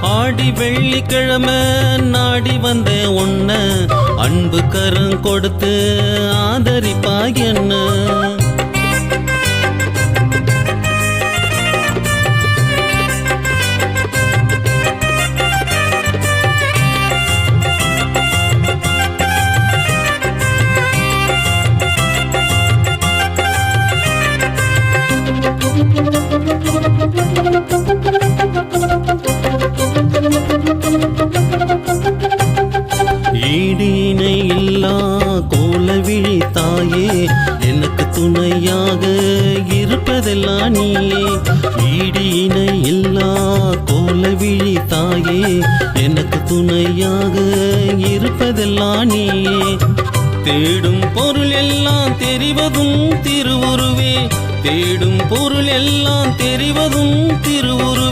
ஆடி வெள்ளிக்கிழமை நாடி வந்த உன்ன அன்பு கரம் கொடுத்து ஆதரிப்பாய் என்ன. ஈடினை இல்லா கோலவிழி தாயே எனக்கு துணையாக இருப்பதெல்லாம் நீயே. ஈடினை இல்லா கோலவிழி தாயே எனக்கு துணையாக இருப்பதெல்லாம் நீயே. தேடும் பொருள் எல்லாம் தெரிவதும் திருவுருவே, தேடும் பொருள் எல்லாம் தெரிவதும் திருவுருவே.